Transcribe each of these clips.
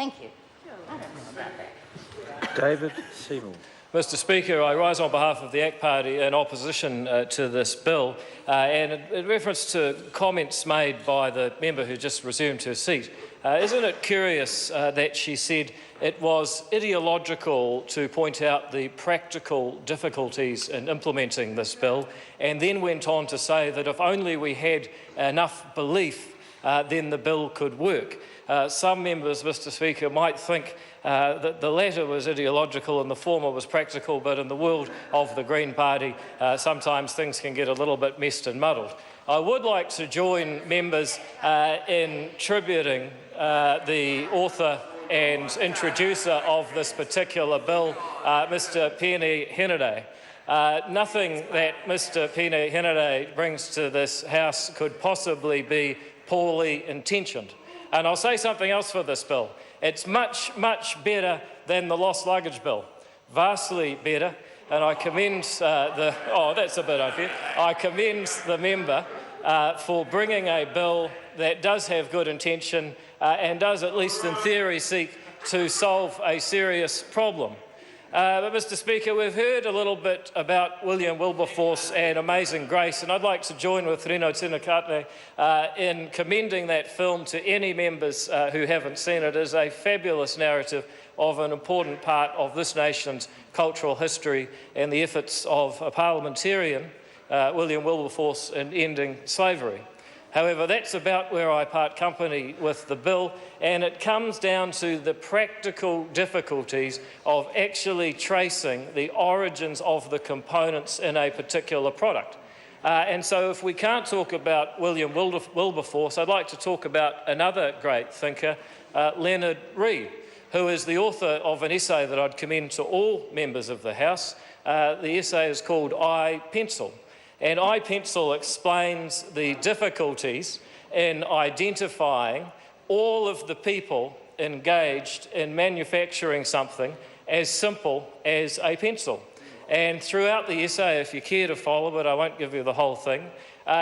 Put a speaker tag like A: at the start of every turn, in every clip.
A: Thank you. I don't know about that.
B: David Seymour.
C: Mr Speaker, I rise on behalf of the ACT Party in opposition to this bill and in reference to comments made by the member who just resumed her seat. Isn't it curious that she said it was ideological to point out the practical difficulties in implementing this bill, and then went on to say that if only we had enough belief, then the bill could work. Some members, Mr Speaker, might think that the latter was ideological and the former was practical, but in the world of the Green Party, sometimes things can get a little bit messed and muddled. I would like to join members in tributing the author and introducer of this particular bill, Mr Peeni Henare. Nothing that Mr Peeni Henare brings to this House could possibly be poorly intentioned. And I'll say something else for this bill. It's much, much better than the lost luggage bill. Vastly better. And I commend that's a bit unfair. I commend the member for bringing a bill that does have good intention and does, at least in theory, seek to solve a serious problem. But, Mr Speaker, we've heard a little bit about William Wilberforce and Amazing Grace, and I'd like to join with Reno Tinakate in commending that film to any members who haven't seen it. It is a fabulous narrative of an important part of this nation's cultural history and the efforts of a parliamentarian, William Wilberforce, in ending slavery. However, that's about where I part company with the bill, and it comes down to the practical difficulties of actually tracing the origins of the components in a particular product. And so if we can't talk about William Wilberforce, I'd like to talk about another great thinker, Leonard Read, who is the author of an essay that I'd commend to all members of the House. The essay is called I, Pencil. And iPencil explains the difficulties in identifying all of the people engaged in manufacturing something as simple as a pencil. And throughout the essay, if you care to follow it, I won't give you the whole thing,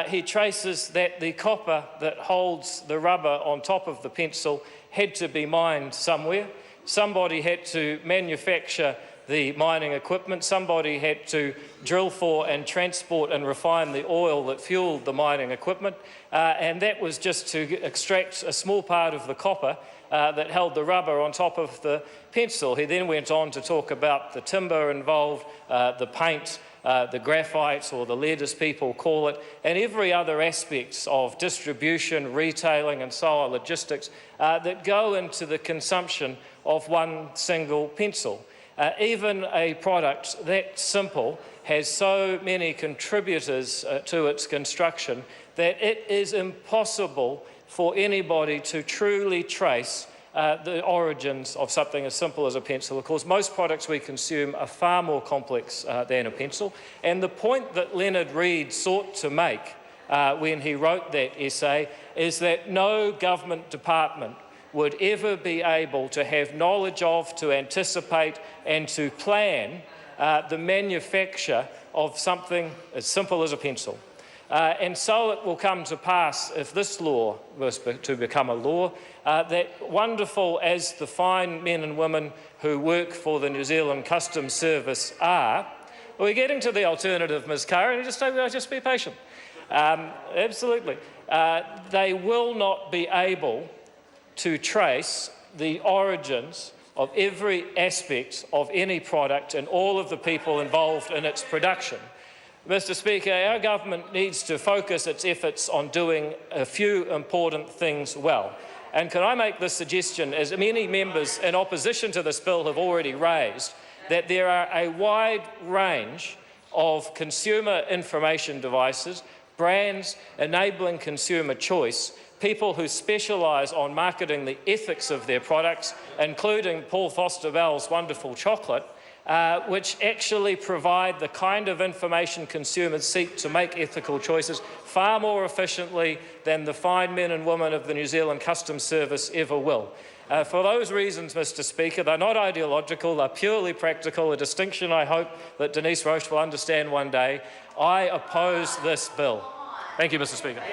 C: he traces that the copper that holds the rubber on top of the pencil had to be mined somewhere. Somebody had to manufacture the mining equipment. Somebody had to drill for and transport and refine the oil that fueled the mining equipment, and that was just to extract a small part of the copper that held the rubber on top of the pencil. He then went on to talk about the timber involved, the paint, the graphite, or the lead as people call it, and every other aspect of distribution, retailing and so on, logistics, that go into the consumption of one single pencil. Even a product that simple has so many contributors to its construction that it is impossible for anybody to truly trace the origins of something as simple as a pencil. Of course, most products we consume are far more complex than a pencil. And the point that Leonard Read sought to make when he wrote that essay is that no government department would ever be able to have knowledge of, to anticipate and to plan the manufacture of something as simple as a pencil. And so it will come to pass, if this law was to become a law, that wonderful as the fine men and women who work for the New Zealand Customs Service are, we're getting to the alternative, Ms Curran, just be patient. Absolutely. They will not be able to trace the origins of every aspect of any product and all of the people involved in its production. Mr Speaker, our government needs to focus its efforts on doing a few important things well. And can I make this suggestion, as many members in opposition to this bill have already raised, that there are a wide range of consumer information devices, brands enabling consumer choice, people who specialise on marketing the ethics of their products, including Paul Foster Bell's wonderful chocolate, which actually provide the kind of information consumers seek to make ethical choices far more efficiently than the fine men and women of the New Zealand Customs Service ever will. For those reasons, Mr Speaker, they're not ideological, they're purely practical, a distinction I hope that Denise Roche will understand one day. I oppose this bill. Thank you, Mr Speaker.